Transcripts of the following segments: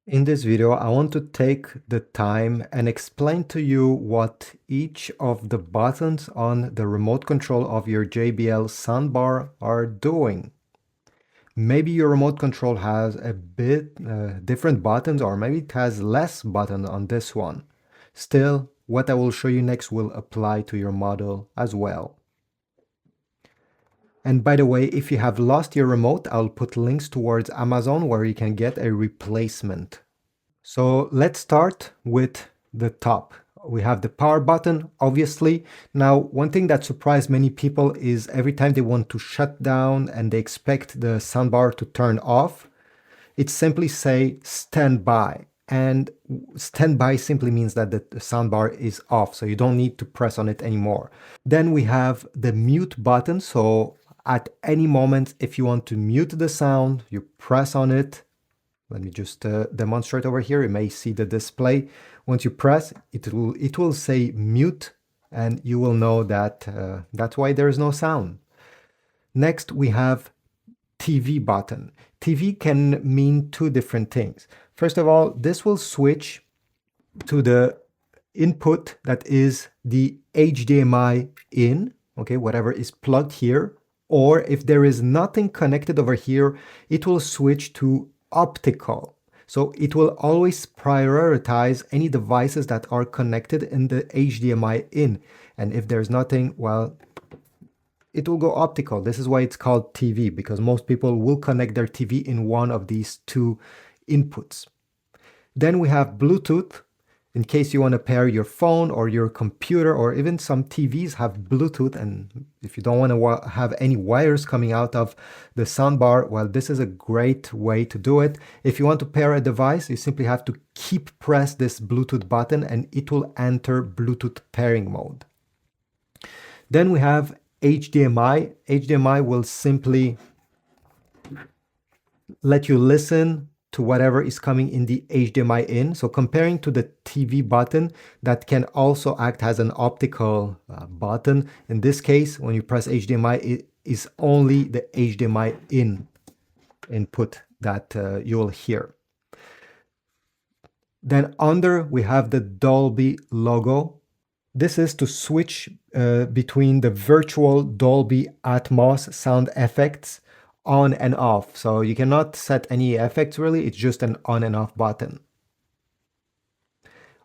In this video, I want to take the time and explain to you what each of the buttons on the remote control of your JBL soundbar are doing. Maybe your remote control has a bit different buttons, or maybe it has less buttons on this one. Still, what I will show you next will apply to your model as well. And by the way, if you have lost your remote, I'll put links towards Amazon where you can get a replacement. So let's start with the top. We have the power button, obviously. Now, one thing that surprised many people is every time they want to shut down and they expect the soundbar to turn off, it simply say standby. And standby simply means that the soundbar is off, so you don't need to press on it anymore. Then we have the mute button. So at any moment, if you want to mute the sound, you press on it. Let me just demonstrate over here. You may see the display. Once you press, it will say mute, and you will know that that's why there is no sound. Next, we have TV button. TV can mean two different things. First of all, this will switch to the input that is the HDMI in, okay, whatever is plugged here. Or if there is nothing connected over here, it will switch to optical. So it will always prioritize any devices that are connected in the HDMI in. And if there's nothing, well, it will go optical. This is why it's called TV, because most people will connect their TV in one of these two inputs. Then we have Bluetooth. In case you want to pair your phone or your computer, or even some TVs have Bluetooth, and if you don't want to have any wires coming out of the soundbar, well, this is a great way to do it. If you want to pair a device, you simply have to keep press this Bluetooth button and it will enter Bluetooth pairing mode. Then we have HDMI. HDMI will simply let you listen to whatever is coming in the HDMI in. So comparing to the TV button, that can also act as an optical button. In this case, when you press HDMI, it is only the HDMI in input that you will hear. Then under, we have the Dolby logo. This is to switch between the virtual Dolby Atmos sound effects on and off. So you cannot set any effects really, it's just an on and off button.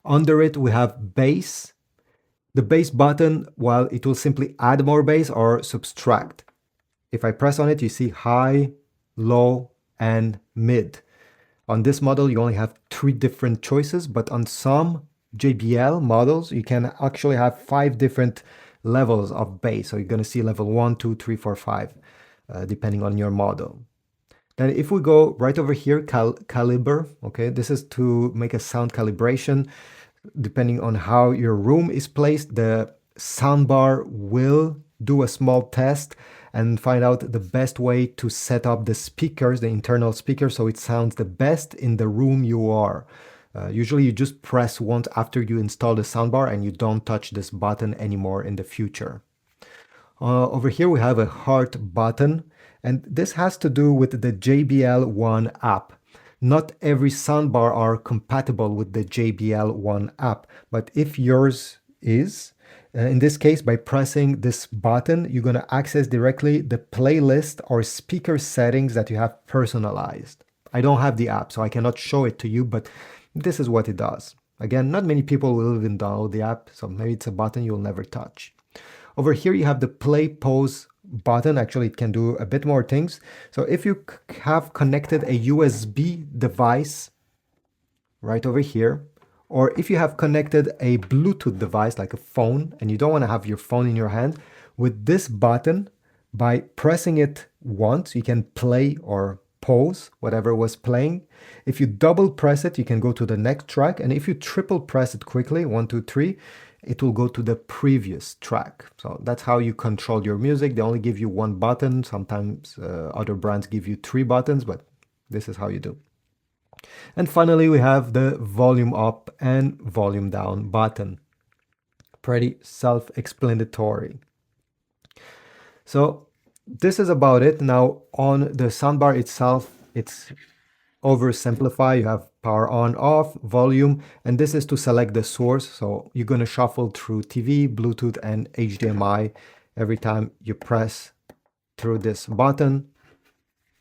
Under it, we have bass. The bass button, well, it will simply add more bass or subtract. If I press on it, you see high, low, and mid. On this model, you only have 3 different choices, but on some JBL models, you can actually have 5 different levels of bass. So you're going to see level 1, 2, 3, 4, 5. Depending on your model. Then if we go right over here, caliber, okay, this is to make a sound calibration. Depending on how your room is placed, the soundbar will do a small test and find out the best way to set up the speakers, the internal speakers, so it sounds the best in the room you are. Usually you just press once after you install the soundbar and you don't touch this button anymore in the future. Over here we have a heart button, and this has to do with the JBL One app. Not every soundbar are compatible with the JBL One app, but if yours is, in this case, by pressing this button, you're going to access directly the playlist or speaker settings that you have personalized. I don't have the app, so I cannot show it to you, but this is what it does. Again, not many people will even download the app, so maybe it's a button you'll never touch. Over here, you have the play pause button. Actually, it can do a bit more things. So if you have connected a USB device right over here, or if you have connected a Bluetooth device like a phone and you don't want to have your phone in your hand, with this button, by pressing it once, you can play or pause whatever was playing. If you double press it, you can go to the next track. And if you triple press it quickly, 1, 2, 3, it will go to the previous track. So that's how you control your music. They only give you 1 button. Sometimes other brands give you 3 buttons, but this is how you do. And finally, we have the volume up and volume down button. Pretty self-explanatory. So this is about it. Now on the soundbar itself, it's oversimplified. You have power on, off, volume, and this is to select the source. So you're going to shuffle through TV, Bluetooth, and HDMI every time you press through this button.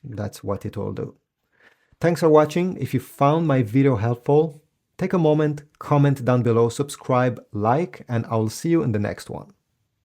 That's what it will do. Thanks for watching. If you found my video helpful, take a moment, comment down below, subscribe, like, and I'll see you in the next one.